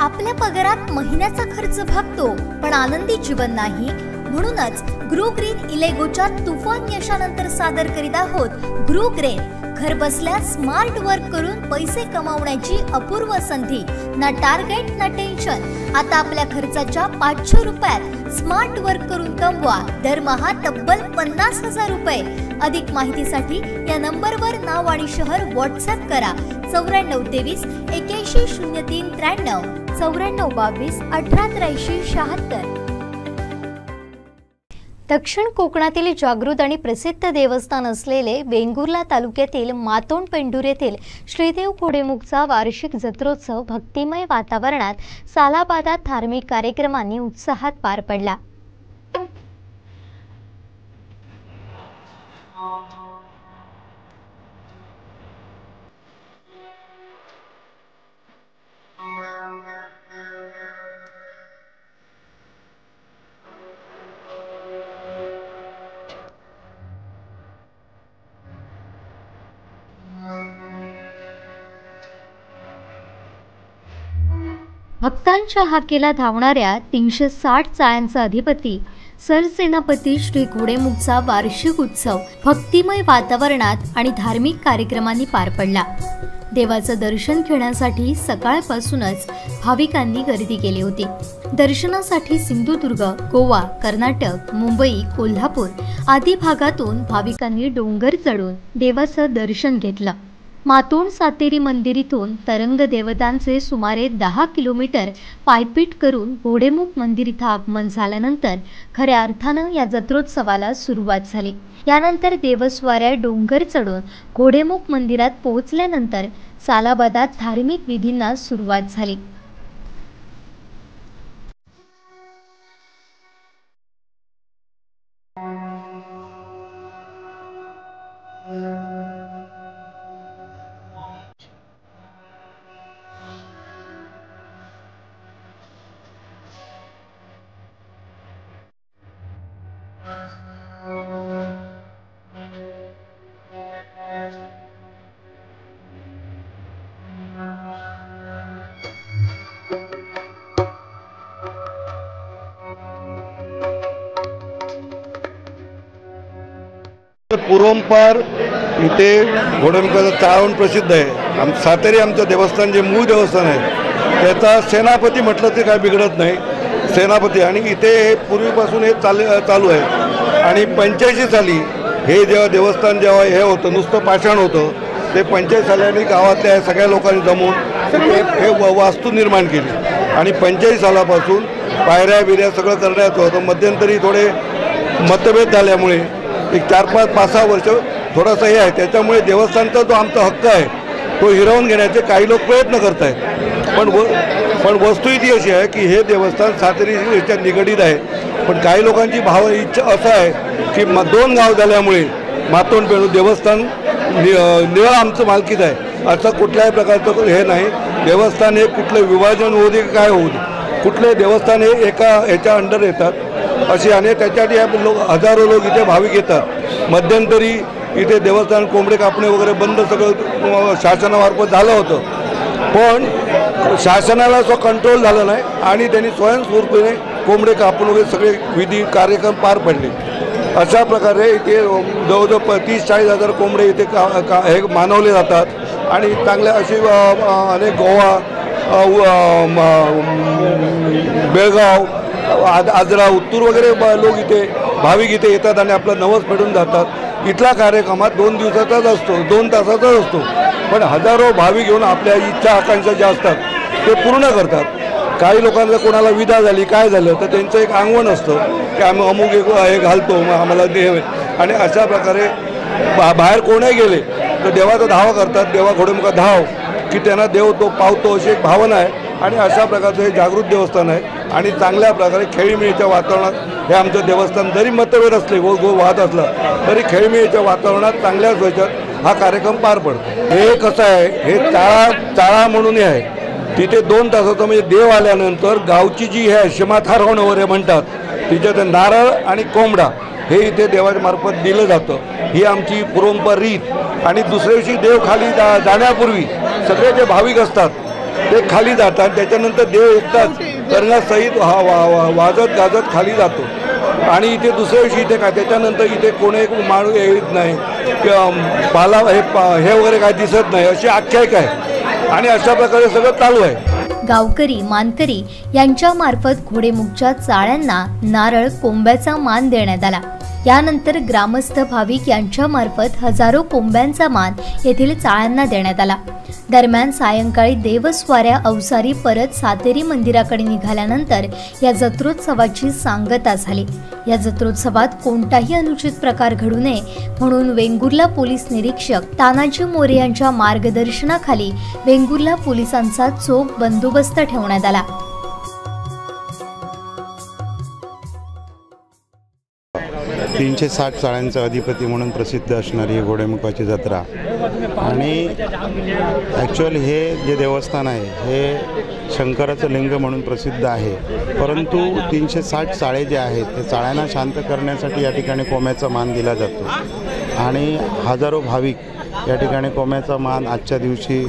आपल्या पगारात महिन्याचा खर्च भागतो पण आनंदी जीवन नाही। म्हणूनच ग्रो ग्रीन इलेगोच्या तुफान यशानंतर सादर करीत आहोत ग्रो ग्रीन। घर बसल्या स्मार्ट वर्क करून पैसे कमावण्याची अपूर्व संधी। ना टार्गेट ना टेन्शन। आता आपल्या खर्चाच्या 500 रुपयात स्मार्ट वर्क करून कमवा दरमहा तब्बल 50,000 रुपये। अधिक माहितीसाठी या नंबरवर नाव आणि शहर व्हॉट्सअप करा 9423 81 03 93 9422 1883 76। दक्षिण कोकणातील जागृत आणि प्रसिद्ध देवस्थान असलेले वेंगुर्ला तालुक्यातील मातोंड पेंडूर येथील श्रीदेव घोडेमुखचा वार्षिक जत्रोत्सव भक्तिमय वातावरणात सालाबादात धार्मिक कार्यक्रमांनी उत्साहात पार पडला। भक्तांच्या हाकेला धावणाऱ्या 360 चाळ्यांचा अधिपती सरसेनापती श्री घोडेमुखचा वार्षिक उत्सव भक्तिमय वातावरणात आणि धार्मिक कार्यक्रमांनी पार पडला। देवाचं दर्शन घेण्यासाठी सकाळपासूनच भाविकांनी गर्दी केली होती। दर्शनासाठी सिंधुदुर्ग, गोवा, कर्नाटक, मुंबई, कोल्हापूर आदी भागातून भाविकांनी डोंगर चढून देवाचं दर्शन घेतलं। मातोंड सातेरी मंदिर इथून तरंग देवतांचे सुमारे 10 किलोमीटर पायपीट करून घोडेमुख मंदिर इथं आगमन झाल्यानंतर खऱ्या अर्थानं या जत्रोत्सवाला सुरुवात झाली। यानंतर देवस्वाऱ्या डोंगर चढून घोडेमुख मंदिरात पोहोचल्यानंतर सालाबादात धार्मिक विधींना सुरुवात झाली। पूर्वंपार इथे घोडेमुखाचं चाळवण प्रसिद्ध आहे। सातेरी आमचं देवस्थान जे मूळ देवस्थान आहे त्याचा सेनापती म्हटलं ते काय बिघडत नाही, सेनापती। आणि इथे हे पूर्वीपासून हे चालू आहे। आणि 85 साली हे जेव्हा देवस्थान जेव्हा हे होतं नुसतं पाषाण होतं ते 85 सालांनी गावातल्या सगळ्या लोकांनी जमून हे वास्तू निर्माण केली। आणि 85 सालापासून पायऱ्या बिऱ्या सगळं करण्याचं होतं। मध्यंतरी थोडे मतभेद झाल्यामुळे एक 4-5-6 वर्ष थोडासा हे आहे। त्याच्यामुळे देवस्थानचा जो आमचा हक्क आहे तो हिरावून घेण्याचे काही लोक प्रयत्न करत आहेत। पण वस्तुस्थिती अशी आहे की हे देवस्थान सातेरीच्या निगडीत आहे। पण काही लोकांची इच्छा असं आहे की 2 गाव झाल्यामुळे मातोंड पेंडूर देवस्थान निवळ आमचं मालकीत आहे असं कुठल्याही प्रकारचं हे नाही। देवस्थान हे कुठलं विभाजन होऊ दे काय होऊ दे, कुठले देवस्थान हे एका ह्याच्या अंडर येतात अशी। आणि त्याच्यासाठी लोक हजारो लोक इथे भाविक येतात। मध्यंतरी इथे देवस्थान कोंबडे कापणे वगैरे बंद सगळं शासनामार्फत झालं होतं, पण शासनाला तो कंट्रोल झाला नाही आणि त्यांनी स्वयंस्फूर्तीने कोंबडे कापून वगैरे सगळे विधी कार्यक्रम पार पडले। अशा प्रकारे इथे जवळजवळ 30-40 हजार कोंबडे इथे हे मानवले जातात। आणि चांगल्या अशी अनेक गोवा, बेळगाव, आजरा, उत्तूर वगैरे लोक इथे भाविक इथे येतात आणि आपलं नवस फेडून जातात। इथला कार्यक्रमात 2 दिवसाचाच असतो, 2 तासाचाच असतो, पण हजारो भाविक येऊन आपल्या इच्छा आकांक्षा ज्या असतात ते पूर्ण करतात। काही लोकांना कोणाला विधा झाली काय झालं तर त्यांचं एक अंगवण असतं की आम्ही अमुक हे घालतो आम्हाला देव। आणि अशा प्रकारे बाहेर कोणीही गेले तर देवाचा धावा करतात, देवा घोडेमुखात धाव की त्यांना देव तो पावतो अशी एक भावना आहे। आणि अशा प्रकारचं हे जागृत देवस्थान आहे। आणि चांगल्या प्रकारे खेळीमेळीच्या वातावरणात हे आमचं देवस्थान जरी मतभेद असले वाद असला तरी खेळीमेळीच्या वातावरणात चांगल्याच ह्याच्यात हा कार्यक्रम पार पडतो। हे कसं आहे हे चाळा म्हणून आहे। तिथे 2 तासाचं म्हणजे देव आल्यानंतर गावची जी हे शमाथारोहण वगैरे म्हणतात तिच्यात नारळ आणि कोंबडा हे इथे देवाच्या मार्फत दिलं जातं। ही आमची परंपरा रीत। आणि दुसऱ्या दिवशी देव खाली जाण्यापूर्वी सगळे जे भाविक असतात ते खाली जातात. त्याच्यानंतर देव एकटाच तरंगासहित वाजत गाजत खाली जातो. आणि इथे दुसऱ्या दिवशी इथे काय त्याच्यानंतर इथे कोणी एक माणूस येत नाही किंवा पाला हे वगैरे काय दिसत नाही अशी आख्यायिका आहे. आणि अशा प्रकारे सगळं चालू आहे. गावकरी मानकरी यांच्या मार्फत घोडेमुखच्या चाळ्यांना नारळ कोंब्याचा मान देण्यात आला. यानंतर ग्रामस्थ भाविक यांच्या मार्फत हजारो कोंब्यांचा मान येथील चाळ्यांना देण्यात आला. दरम्यान सायंकाळी देवस्वाऱ्या अवसारी परत सातेरी मंदिराकडे निघाल्यानंतर या जत्रोत्सवाची सांगता झाली. या जत्रोत्सवात कोणताही अनुचित प्रकार घडू नये म्हणून वेंगुर्ला पोलीस निरीक्षक तानाजी मोरे यांच्या मार्गदर्शनाखाली वेंगुर्ला पोलिसांचा चोख बंदोबस्त ठेवण्यात आला. तीनशे 60 चाळ्यांचा अधिपती म्हणून प्रसिद्ध असणारी घोडेमुखाची जत्रा. आणि ॲक्च्युअल हे जे देवस्थान आहे हे शंकराचं लिंग म्हणून प्रसिद्ध आहे. परंतु 360 चाळे जे आहेत ते चाळ्यांना शांत करण्यासाठी या ठिकाणी कोंब्याचा मान दिला जातो. आणि हजारो भाविक या ठिकाणी कोंब्याचा मान आजच्या दिवशी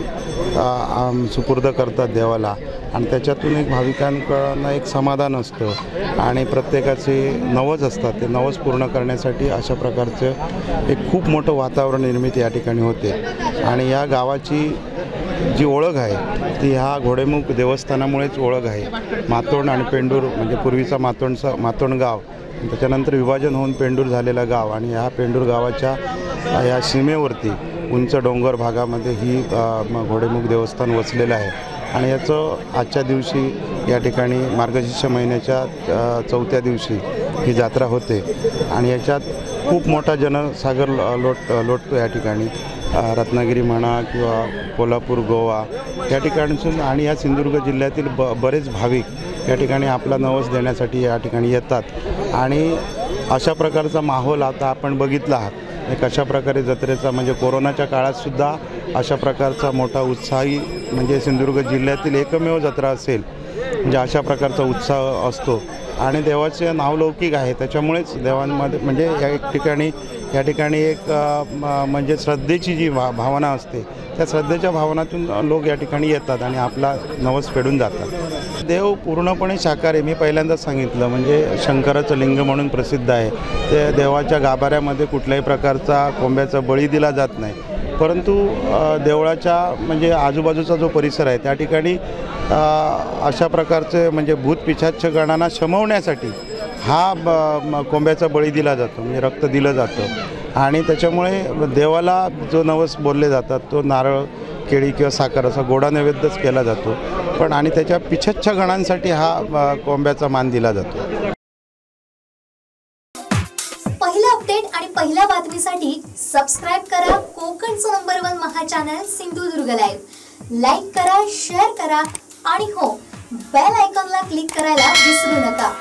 सुपूर्द करतात देवाला. आणि त्याच्यातून एक भाविकांकडनं एक समाधान असतं आणि प्रत्येकाचे नवस असतात. ते नवस पूर्ण करण्यासाठी अशा प्रकारचं एक खूप मोठं वातावरण निर्मिती या ठिकाणी होते. आणि या गावाची जी ओळख आहे ती ह्या घोडेमुख देवस्थानामुळेच ओळख आहे. मातोंड आणि पेंडूर म्हणजे पूर्वीचा मातोंड गाव, त्याच्यानंतर विभाजन होऊन पेंडूर झालेलं गाव. आणि ह्या पेंडूर गावाच्या या सीमेवरती उंच डोंगर भागामध्ये ही घोडेमुख देवस्थान वसलेलं आहे. आणि याचं आजच्या दिवशी या ठिकाणी मार्गशीर्ष महिन्याच्या 4थ्या दिवशी ही जत्रा होते. आणि याच्यात खूप मोठा जनसागर लोटतो या ठिकाणी. रत्नागिरी म्हणा किंवा कोल्हापूर, गोवा या ठिकाणून आणि या सिंधुदुर्ग जिल्ह्यातील बरेच भाविक या ठिकाणी आपला नवस देण्यासाठी या ठिकाणी येतात. आणि अशा प्रकारचा माहोल आता आपण बघितला आहात. एक अशा प्रकारे जत्रेचा म्हणजे कोरोनाच्या काळातसुद्धा अशा प्रकारचा मोठा उत्साही म्हणजे सिंधुदुर्ग जिल्ह्यातील एकमेव जत्रा असेल म्हणजे अशा प्रकारचा उत्साह असतो. आणि देवाचे नावलौकिक आहे त्याच्यामुळेच देवांमध्ये म्हणजे या ठिकाणी एक म्हणजे श्रद्धेची जी भावना असते त्या श्रद्धेच्या भावनातून लोक या ठिकाणी येतात आणि आपला नवस फेडून जातात. देव पूर्णपणे शाकाहारी, मी पहिल्यांदाच सांगितलं म्हणजे शंकराचं लिंग म्हणून प्रसिद्ध आहे. ते देवाच्या गाभाऱ्यामध्ये कुठल्याही प्रकारचा कोंब्याचा बळी दिला जात नाही. परंतु देवळाच्या म्हणजे आजूबाजूचा जो परिसर आहे त्या ठिकाणी अशा प्रकारचे म्हणजे भूत पिशाच्च गणांना शमवण्यासाठी हा कोंब्याचा बळी दिला जातो म्हणजे रक्त दिलं जातं. आणि त्याच्यामुळे देवाला जो नवस बोलले जातात तो नारळ, केळी किंवा साखर असा गोडा नैवेद्यच केला जातो. पण आणि त्याच्या पिशाच्च गणांसाठी हा कोंब्याचा मान दिला जातो. पहिला अपडेट आणि पहिल्या बातमीसाठी सबस्क्राइब करा कोकणचं नंबर 1 महा चॅनल सिंधुदुर्ग लाईव्ह. लाईक करा, शेअर करा आणि हो बेल आयकॉनला क्लिक करायला विसरू नका.